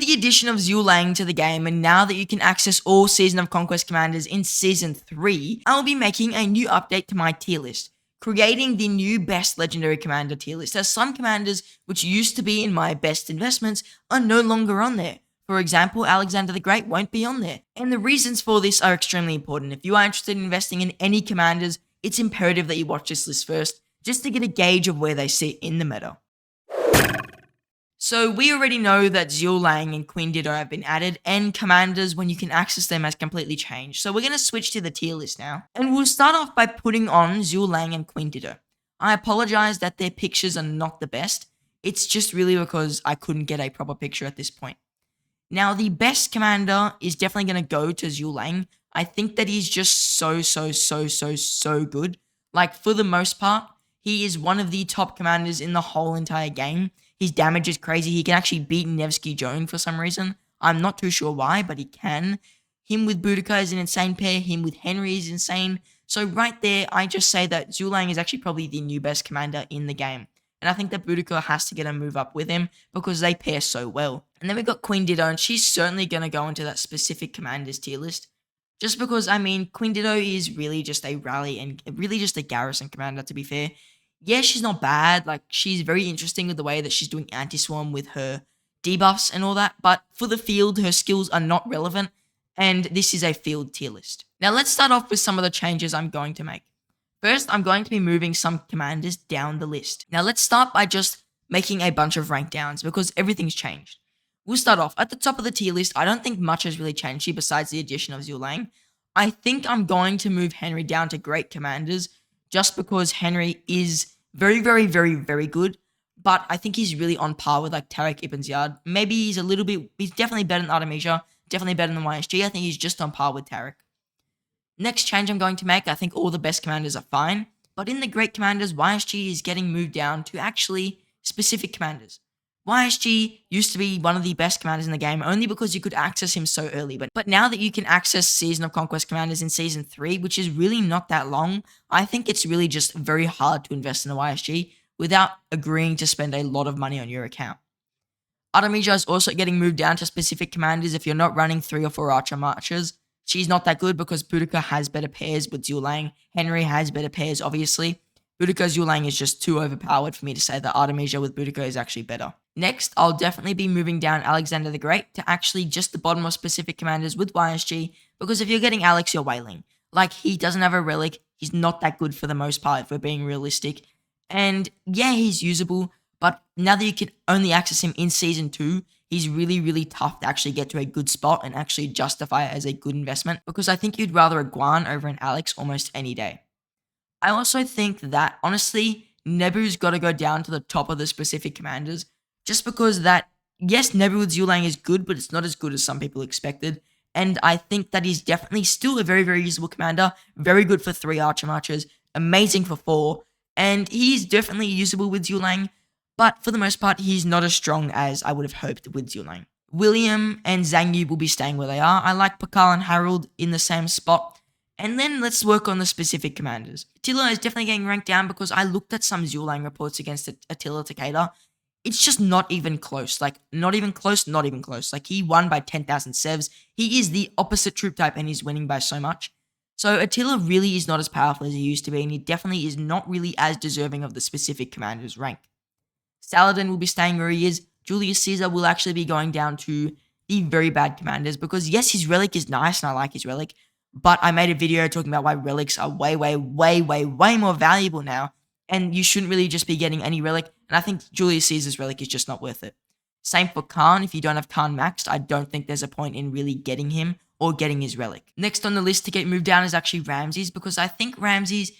the addition of LIANG to the game, and now that you can access all Season of Conquest commanders in Season 3, I will be making a new update to my tier list, creating the new best legendary commander tier list, as some commanders which used to be in my best investments are no longer on there. For example, Alexander the Great won't be on there. And the reasons for this are extremely important. If you are interested in investing in any commanders, it's imperative that you watch this list first, just to get a gauge of where they sit in the meta. So we already know that LIANG and Queen Dido have been added, and commanders when you can access them has completely changed. So we're going to switch to the tier list now. And we'll start off by putting on LIANG and Queen Dido. I apologize that their pictures are not the best. It's just really because I couldn't get a proper picture at this point. Now, the best commander is definitely going to go to LIANG. I think that he's just so good. Like, for the most part, he is one of the top commanders in the whole entire game. His damage is crazy. He can actually beat Nevsky Joan for some reason. I'm not too sure why, but he can. Him with Boudica is an insane pair. Him with Henry is insane. So right there, I just say that LIANG is actually probably the new best commander in the game. And I think that Boudica has to get a move up with him because they pair so well. And then we've got Queen Dido, and she's certainly going to go into that specific commanders tier list. Just because, I mean, Queen Dido is really just a rally and really just a garrison commander, to be fair. Yeah, she's not bad. Like, she's very interesting with the way that she's doing anti-swarm with her debuffs and all that. But for the field, her skills are not relevant. And this is a field tier list. Now, let's start off with some of the changes I'm going to make. First, I'm going to be moving some commanders down the list. Now, let's start by just making a bunch of rank downs because everything's changed. We'll start off at the top of the tier list. I don't think much has really changed here besides the addition of LIANG. I think I'm going to move Henry down to great commanders just because Henry is very good. But I think he's really on par with like Tariq Ibn Ziyad. Maybe he's definitely better than Artemisia, definitely better than YSG. I think he's just on par with Tariq. Next change I'm going to make, I think all the best commanders are fine. But in the great commanders, YSG is getting moved down to actually specific commanders. YSG used to be one of the best commanders in the game only because you could access him so early. But now that you can access Season of Conquest commanders in Season 3, which is really not that long, I think it's really just very hard to invest in a YSG without agreeing to spend a lot of money on your account. Artemisia is also getting moved down to specific commanders if you're not running 3 or 4 Archer Marchers. She's not that good because Boudica has better pairs with LIANG. Henry has better pairs, obviously. Boudica's LIANG is just too overpowered for me to say that Artemisia with Boudica is actually better. Next, I'll definitely be moving down Alexander the Great to actually just the bottom of specific commanders with YSG, because if you're getting Alex, you're wailing. Like, he doesn't have a relic, he's not that good for the most part if we're being realistic. And yeah, he's usable, but now that you can only access him in Season 2, he's really tough to actually get to a good spot and actually justify it as a good investment, because I think you'd rather a Guan over an Alex almost any day. I also think that, honestly, Nebu's got to go down to the top of the specific commanders, just because that, yes, Nebu with LIANG is good, but it's not as good as some people expected, and I think that he's definitely still a very usable commander, very good for 3 Archer Marchers, amazing for 4, and he's definitely usable with LIANG, but for the most part, he's not as strong as I would have hoped with LIANG. William and Zhang Yu will be staying where they are. I like Pakal and Harold in the same spot. And then let's work on the specific commanders. Attila is definitely getting ranked down because I looked at some LIANG reports against Attila Takeda. It's just not even close. Like, not even close. Like, he won by 10,000 sevs. He is the opposite troop type and he's winning by so much. So Attila really is not as powerful as he used to be, and he definitely is not really as deserving of the specific commander's rank. Saladin will be staying where he is. Julius Caesar will actually be going down to the very bad commanders because, yes, his relic is nice and I like his relic, but I made a video talking about why relics are way more valuable now, and you shouldn't really just be getting any relic, and I think Julius Caesar's relic is just not worth it. Same for Khan. If you don't have Khan maxed, I don't think there's a point in really getting him or getting his relic. Next on the list to get moved down is actually Ramses, because I think Ramses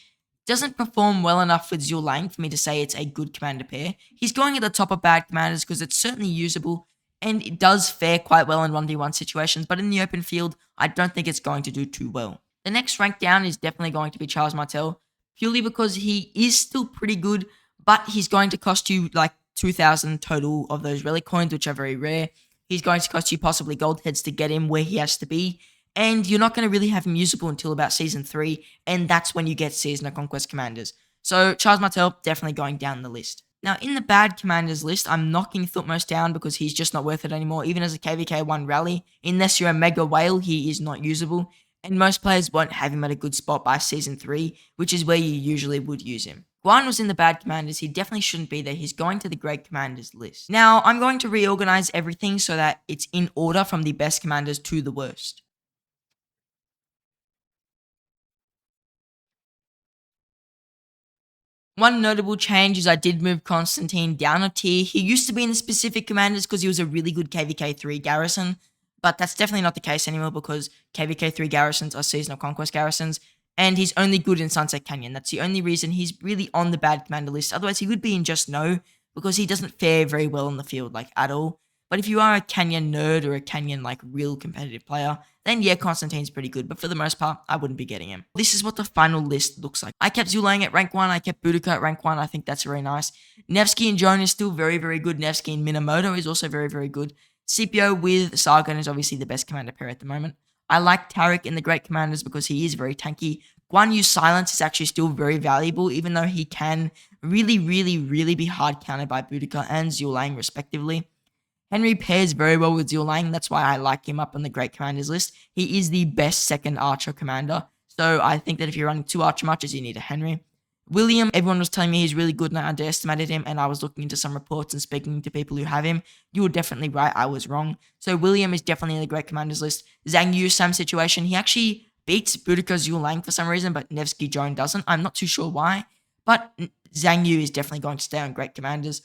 doesn't perform well enough with LIANG for me to say it's a good commander pair. He's going at the top of bad commanders because it's certainly usable, and it does fare quite well in 1v1 situations, but in the open field, I don't think it's going to do too well. The next rank down is definitely going to be Charles Martel, purely because he is still pretty good, but he's going to cost you like 2,000 total of those relic coins, which are very rare. He's going to cost you possibly gold heads to get him where he has to be, and you're not going to really have him usable until about Season 3, and that's when you get Season of Conquest commanders. So Charles Martel definitely going down the list. Now, in the bad commanders list, I'm knocking Thutmose down because he's just not worth it anymore. Even as a KVK1 rally, unless you're a Mega Whale, he is not usable. And most players won't have him at a good spot by Season 3, which is where you usually would use him. Guan was in the bad commanders, he definitely shouldn't be there. He's going to the great commanders list. Now, I'm going to reorganize everything so that it's in order from the best commanders to the worst. One notable change is I did move Constantine down a tier. He used to be in the specific commanders because he was a really good KVK3 garrison, but that's definitely not the case anymore because KVK3 garrisons are seasonal conquest garrisons, and he's only good in Sunset Canyon. That's the only reason he's really on the bad commander list. Otherwise, he would be in Just No because he doesn't fare very well in the field, like at all. But if you are a Canyon nerd or a Canyon like real competitive player, then yeah, Constantine's pretty good. But for the most part, I wouldn't be getting him. This is what the final list looks like. I kept Zulang at rank 1. I kept Boudica at rank 1. I think that's very nice. Nevsky and Joan is still very, very good. Nevsky and Minamoto is also very, very good. Scipio with Sargon is obviously the best commander pair at the moment. I like Tariq in the Great Commanders because he is very tanky. Guan Yu's silence is actually still very valuable, even though he can really, really, really be hard countered by Boudica and Zulang respectively. Henry pairs very well with Zhuge. That's why I like him up on the Great Commanders list. He is the best second archer commander. So I think that if you're running 2 archer marches, you need a Henry. William, everyone was telling me he's really good and I underestimated him, and I was looking into some reports and speaking to people who have him. You were definitely right, I was wrong. So William is definitely in the Great Commanders list. Zhang Yu, same situation. He actually beats Boudica Zhuge for some reason, but Nevsky Joan doesn't. I'm not too sure why, but Zhang Yu is definitely going to stay on Great Commanders.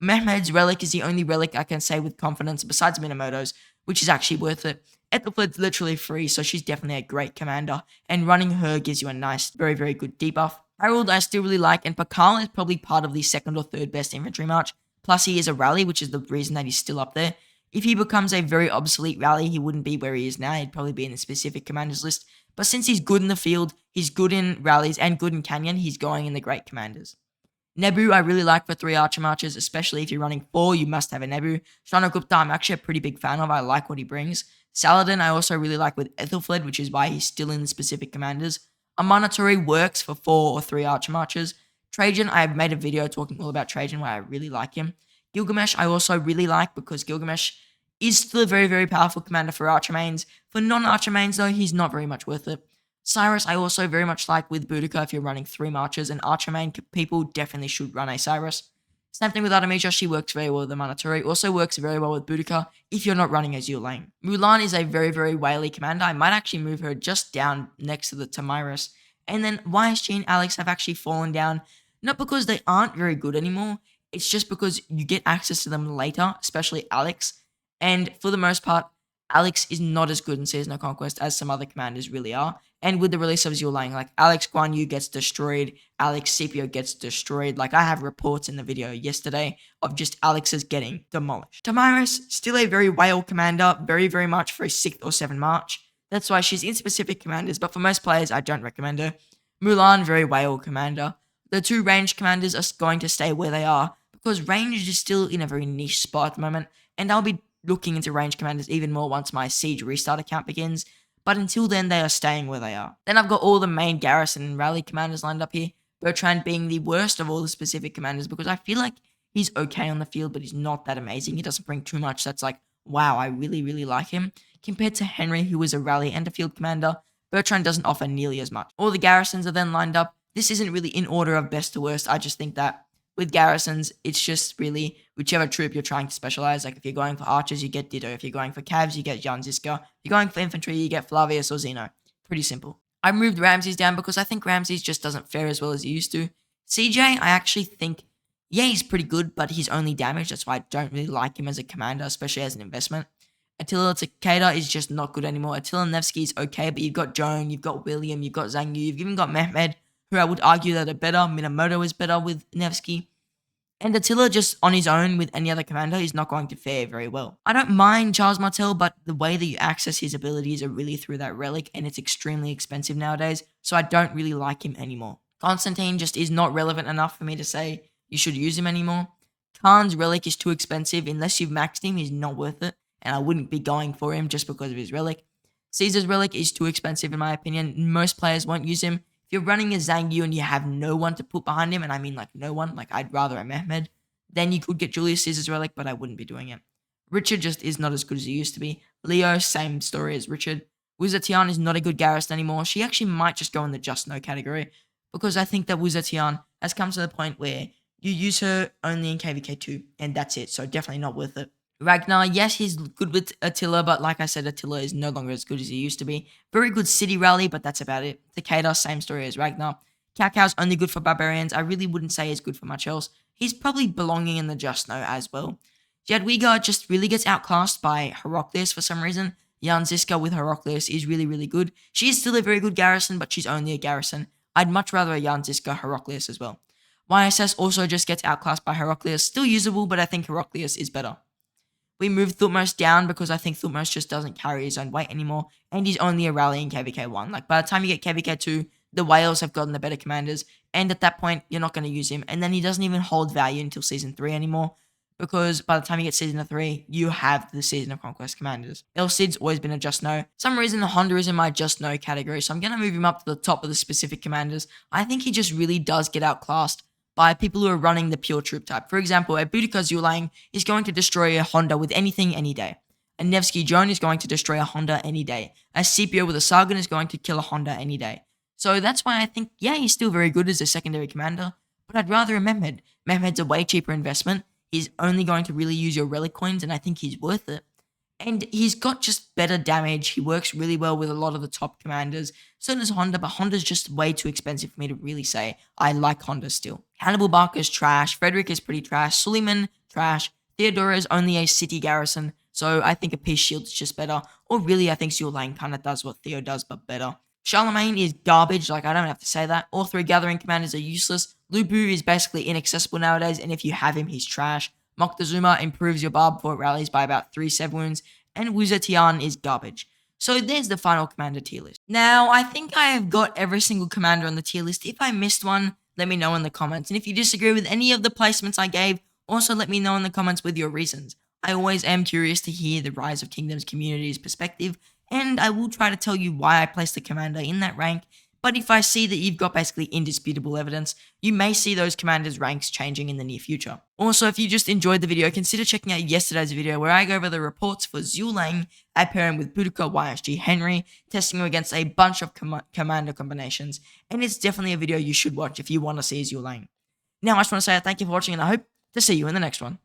Mehmed's relic is the only relic I can say with confidence besides Minamoto's, which is actually worth it. Ethelflaed's literally free, so she's definitely a great commander, and running her gives you a nice, very, very good debuff. Harold I still really like, and Pakal is probably part of the second or third best infantry march, plus he is a rally, which is the reason that he's still up there. If he becomes a very obsolete rally, he wouldn't be where he is now, he'd probably be in the specific commanders list, but since he's good in the field, he's good in rallies, and good in Canyon, he's going in the great commanders. Nebu, I really like for 3 archer marches, especially if you're running 4, you must have a Nebu. Chandragupta, I'm actually a pretty big fan of. I like what he brings. Saladin, I also really like with Ethelflaed, which is why he's still in the specific commanders. Amanaturi works for 4 or 3 archer marches. Trajan, I have made a video talking all about Trajan where I really like him. Gilgamesh, I also really like because Gilgamesh is still a very, very powerful commander for archer mains. For non-archer mains, though, he's not very much worth it. Cyrus, I also very much like with Boudica if you're running 3 marches, and archer main people definitely should run a Cyrus. Same thing with Artemisia, she works very well with the Manaturi, also works very well with Boudica if you're not running a Zulang. Mulan is a very, very whaley commander. I might actually move her just down next to the Tamiris. And then YSG and Alex have actually fallen down, not because they aren't very good anymore, it's just because you get access to them later, especially Alex. And for the most part, Alex is not as good in Seasonal Conquest as some other commanders really are. And with the release of Zulang, like Alex Guan Yu gets destroyed, Alex Scipio gets destroyed. Like I have reports in the video yesterday of just Alex's getting demolished. Tamiris, still a very whale commander, very, very much for a 6th or 7th march. That's why she's in specific commanders, but for most players, I don't recommend her. Mulan, very whale commander. The 2 range commanders are going to stay where they are because range is still in a very niche spot at the moment, and I'll be looking into range commanders even more once my Siege restart account begins, but until then they are staying where they are. Then I've got all the main garrison and rally commanders lined up here, Bertrand being the worst of all the specific commanders because I feel like he's okay on the field, but he's not that amazing. He doesn't bring too much that's like, wow, I really, really like him. Compared to Henry, who is a rally and a field commander, Bertrand doesn't offer nearly as much. All the garrisons are then lined up. This isn't really in order of best to worst. I just think that with garrisons, it's just really whichever troop you're trying to specialize. Like if you're going for archers, you get Dido. If you're going for cavs, you get Jan Ziska. If you're going for infantry, you get Flavius or Zeno. Pretty simple. I moved Ramses down because I think Ramses just doesn't fare as well as he used to. CJ, I actually think, yeah, he's pretty good, but he's only damage. That's why I don't really like him as a commander, especially as an investment. Attila Takeda is just not good anymore. Attila Nevsky is okay, but you've got Joan, you've got William, you've got Zhang Yu, you've even got Mehmed, who I would argue that are better. Minamoto is better with Nevsky. And Attila just on his own with any other commander is not going to fare very well. I don't mind Charles Martel, but the way that you access his abilities are really through that relic, and it's extremely expensive nowadays, so I don't really like him anymore. Constantine just is not relevant enough for me to say you should use him anymore. Khan's relic is too expensive. Unless you've maxed him, he's not worth it, and I wouldn't be going for him just because of his relic. Caesar's relic is too expensive in my opinion. Most players won't use him. If you're running a Zhang and you have no one to put behind him, and I mean like no one, like I'd rather a Mehmed, then you could get Julius Caesar's relic, but I wouldn't be doing it. Richard just is not as good as he used to be. Leo, same story as Richard. Wuzetian is not a good garrison anymore. She actually might just go in the just no category, because I think that Wuzetian has come to the point where you use her only in KVK2, and that's it, so definitely not worth it. Ragnar, yes, he's good with Attila, but like I said, Attila is no longer as good as he used to be. Very good city rally, but that's about it. Takeda, same story as Ragnar. Kaukau's only good for barbarians. I really wouldn't say he's good for much else. He's probably belonging in the just no as well. Jadwiga just really gets outclassed by Heraclius for some reason. Jan Ziska with Heraclius is really, really good. She is still a very good garrison, but she's only a garrison. I'd much rather a Jan Ziska Heraclius as well. YSS also just gets outclassed by Heraclius. Still usable, but I think Heraclius is better. We moved Thutmose down because I think Thutmose just doesn't carry his own weight anymore, and he's only a rally in KVK1. Like, by the time you get KVK2, the whales have gotten the better commanders, and at that point, you're not going to use him, and then he doesn't even hold value until Season 3 anymore, because by the time you get Season 3, you have the Season of Conquest commanders. El Cid's always been a just no. For some reason, Honda is in my just no category, so I'm going to move him up to the top of the specific commanders. I think he just really does get outclassed by people who are running the pure troop type. For example, a Boudica Zhuge is going to destroy a Honda with anything any day. A Nevsky Joan is going to destroy a Honda any day. A Scipio with a Sargon is going to kill a Honda any day. So that's why I think, yeah, he's still very good as a secondary commander, but I'd rather a Mehmed. Mehmed's a way cheaper investment. He's only going to really use your relic coins, and I think he's worth it. And he's got just better damage. He works really well with a lot of the top commanders. So does Honda, but Honda's just way too expensive for me to really say I like Honda still. Hannibal Barca's trash. Frederick is pretty trash. Suleiman, trash. Theodora is only a city garrison, so I think a peace shield is just better. Or really, I think Zhuge kind of does what Theo does, but better. Charlemagne is garbage, like I don't have to say that. All three gathering commanders are useless. Lubu is basically inaccessible nowadays, and if you have him, he's trash. Moctezuma improves your bar before it rallies by about 3 7 and Wuzetian is garbage. So there's the final commander tier list. Now, I think I have got every single commander on the tier list. If I missed one, let me know in the comments. And if you disagree with any of the placements I gave, also let me know in the comments with your reasons. I always am curious to hear the Rise of Kingdoms community's perspective, and I will try to tell you why I placed the commander in that rank. But if I see that you've got basically indisputable evidence, you may see those commanders' ranks changing in the near future. Also, if you just enjoyed the video, consider checking out yesterday's video where I go over the reports for Zhuge, I pair him with Boudica, YSG, Henry, testing him against a bunch of commander combinations, and it's definitely a video you should watch if you want to see Zhuge. Now, I just want to say thank you for watching, and I hope to see you in the next one.